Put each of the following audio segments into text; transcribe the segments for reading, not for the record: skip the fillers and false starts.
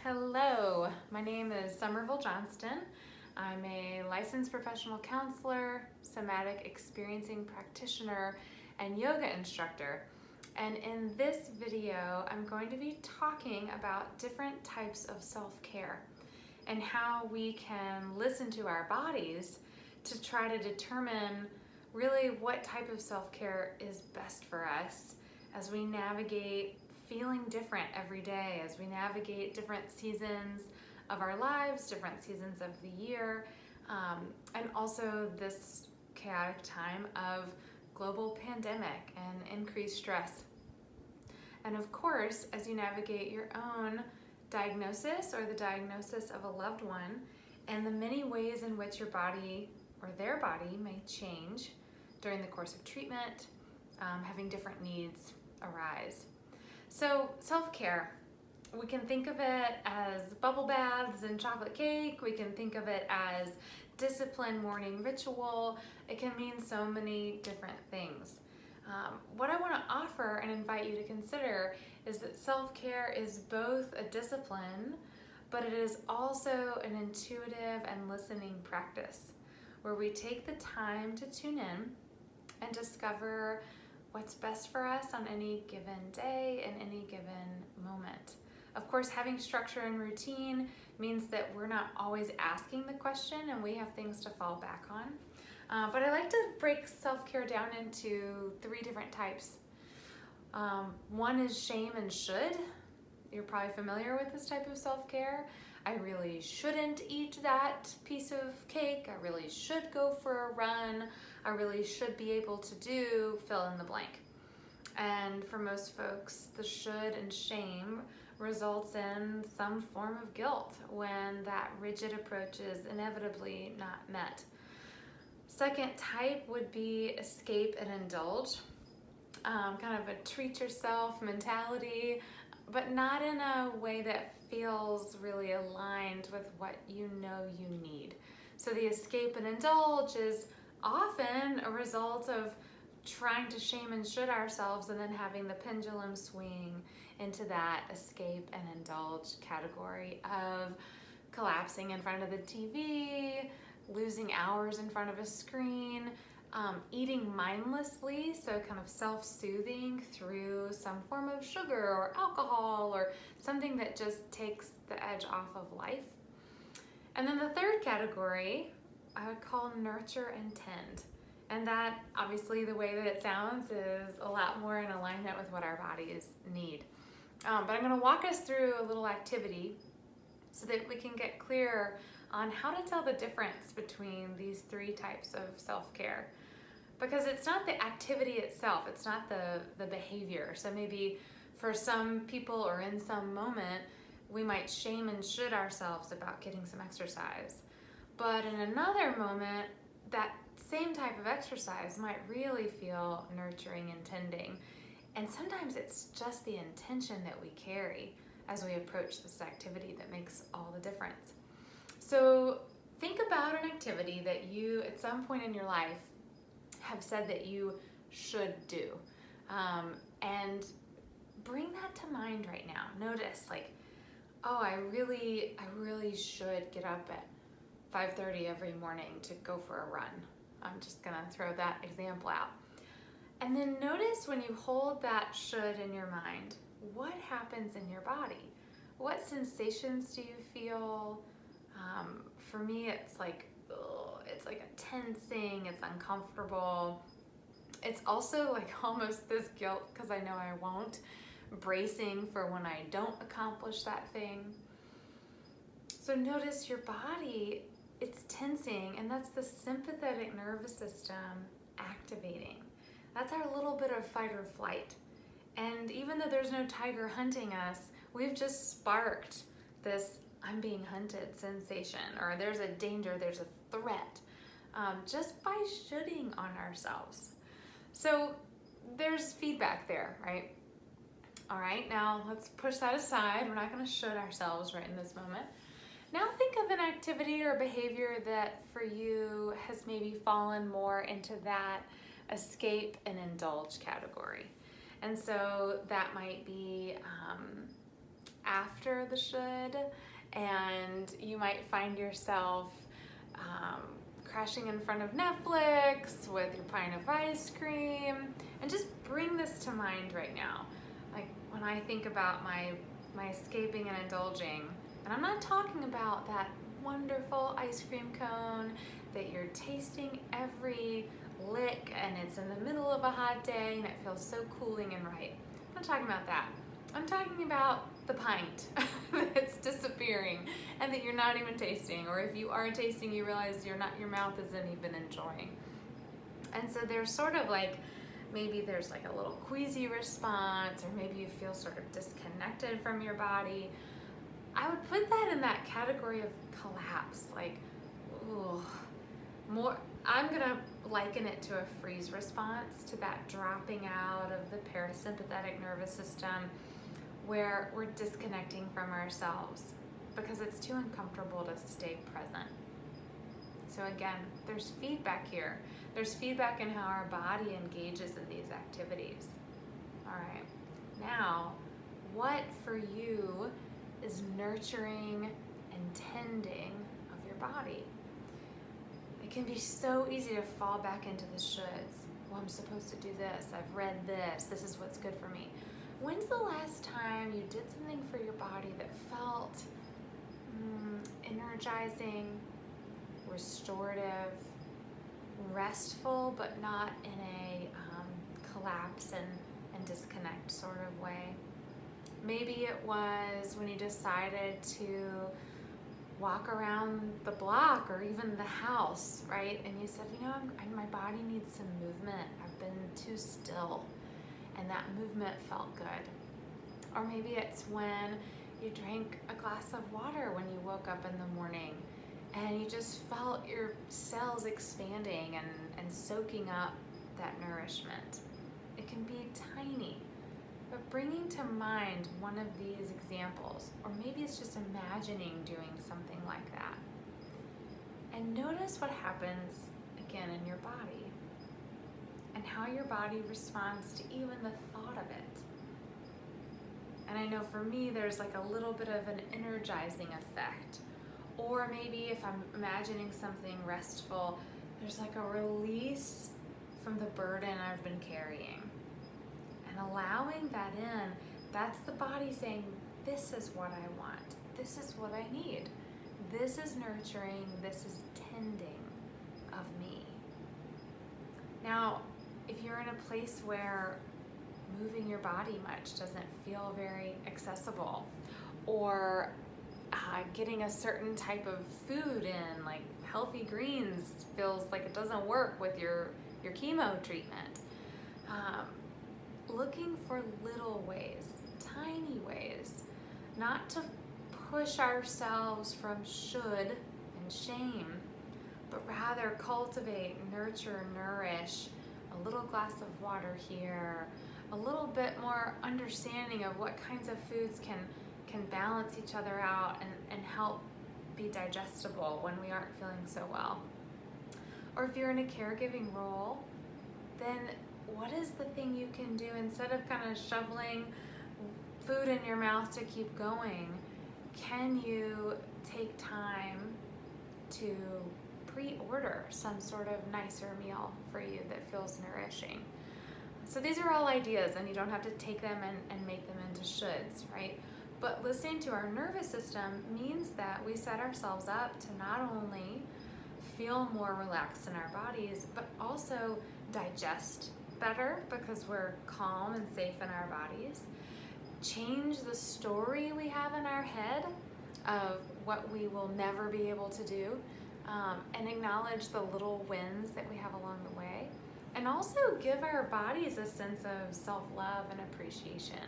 Hello, my name is Sommerville Johnston. I'm a licensed professional counselor, somatic experiencing practitioner, and yoga instructor. And in this video, I'm going to be talking about different types of self-care and how we can listen to our bodies to try to determine really what type of self-care is best for us as we navigate feeling different every day, as we navigate different seasons of our lives, different seasons of the year, and also this chaotic time of global pandemic and increased stress. And of course, as you navigate your own diagnosis or the diagnosis of a loved one, and the many ways in which your body or their body may change during the course of treatment, having different needs arise. So self-care, we can think of it as bubble baths and chocolate cake. We can think of it as disciplined morning ritual. It can mean so many different things. What I want to offer and invite you to consider is that self-care is both a discipline, but it is also an intuitive and listening practice where we take the time to tune in and discover what's best for us on any given day and any given moment. Of course, having structure and routine means that we're not always asking the question and we have things to fall back on. But I like to break self-care down into three different types. One is shame and should. You're probably familiar with this type of self-care. I really shouldn't eat that piece of cake. I really should go for a run. I really should be able to do fill in the blank. And for most folks, the should and shame results in some form of guilt when that rigid approach is inevitably not met. Second type would be escape and indulge. Kind of a treat yourself mentality, but not in a way that feels really aligned with what you know you need. So the escape and indulge is often a result of trying to shame and should ourselves and then having the pendulum swing into that escape and indulge category of collapsing in front of the TV, losing hours in front of a screen, eating mindlessly, so kind of self-soothing through some form of sugar or alcohol or something that just takes the edge off of life. And then the third category I would call nurture and tend. And that, obviously, the way that it sounds is a lot more in alignment with what our bodies need. But I'm going to walk us through a little activity so that we can get clear on how to tell the difference between these three types of self-care. Because it's not the activity itself, it's not the behavior. So maybe for some people or in some moment, we might shame and should ourselves about getting some exercise. But in another moment, that same type of exercise might really feel nurturing and tending. And sometimes it's just the intention that we carry as we approach this activity that makes all the difference. So think about an activity that you, at some point in your life, have said that you should do. And bring that to mind right now. Notice, like, oh, I really should get up at 5:30 every morning to go for a run. I'm just gonna throw that example out. And then notice when you hold that should in your mind, what happens in your body? What sensations do you feel? For me, it's like a tensing, it's uncomfortable. It's also like almost this guilt because I know I won't, bracing for when I don't accomplish that thing. So notice your body, it's tensing, and that's the sympathetic nervous system activating. That's our little bit of fight or flight. And even though there's no tiger hunting us, we've just sparked this I'm being hunted sensation, or there's a danger, there's a threat, just by shoulding on ourselves. So there's feedback there, right? All right, now let's push that aside. We're not gonna should ourselves right in this moment. Now think of an activity or behavior that for you has maybe fallen more into that escape and indulge category. And so that might be after the should, and you might find yourself crashing in front of Netflix with your pint of ice cream. And just bring this to mind right now. Like when I think about my escaping and indulging, and I'm not talking about that wonderful ice cream cone that you're tasting every lick and it's in the middle of a hot day and it feels so cooling and right. I'm not talking about that. I'm talking about the pint that's disappearing and that you're not even tasting, or if you are tasting, you realize your mouth isn't even enjoying. And so there's sort of like, maybe there's like a little queasy response, or maybe you feel sort of disconnected from your body. I would put that in that category of collapse, like, ooh, more. I'm gonna liken it to a freeze response, to that dropping out of the parasympathetic nervous system, where we're disconnecting from ourselves because it's too uncomfortable to stay present. So again, there's feedback here. There's feedback in how our body engages in these activities. All right, now, what for you is nurturing and tending of your body? It can be so easy to fall back into the shoulds. Well, I'm supposed to do this. I've read this. This is what's good for me. When's the last time you did something for your body that felt energizing, restorative, restful, but not in a collapse and disconnect sort of way? Maybe it was when you decided to walk around the block or even the house, right? And you said, you know, my body needs some movement. I've been too still, and that movement felt good. Or maybe it's when you drank a glass of water when you woke up in the morning and you just felt your cells expanding and soaking up that nourishment. It can be tiny, but bringing to mind one of these examples, or maybe it's just imagining doing something like that. And notice what happens again in your body and how your body responds to even the thought of it. And I know for me, there's like a little bit of an energizing effect. Or maybe if I'm imagining something restful, there's like a release from the burden I've been carrying. And allowing that in, that's the body saying, this is what I want. This is what I need. This is nurturing. This is tending of me. Now, if you're in a place where moving your body much doesn't feel very accessible, or getting a certain type of food in, like healthy greens, feels like it doesn't work with your chemo treatment. Looking for little ways, tiny ways, not to push ourselves from should and shame, but rather cultivate, nurture, nourish, a little glass of water here, a little bit more understanding of what kinds of foods can balance each other out and help be digestible when we aren't feeling so well. Or if you're in a caregiving role, then what is the thing you can do instead of kind of shoveling food in your mouth to keep going? Can you take time to pre-order some sort of nicer meal for you that feels nourishing? So these are all ideas, and you don't have to take them and make them into shoulds, right? But listening to our nervous system means that we set ourselves up to not only feel more relaxed in our bodies, but also digest better because we're calm and safe in our bodies. Change the story we have in our head of what we will never be able to do, and acknowledge the little wins that we have along the way. And also give our bodies a sense of self-love and appreciation,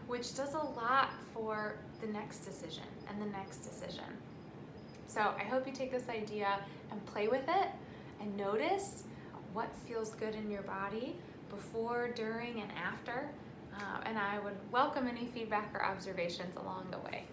which does a lot for the next decision and the next decision. So I hope you take this idea and play with it and notice what feels good in your body before, during, and after. And I would welcome any feedback or observations along the way.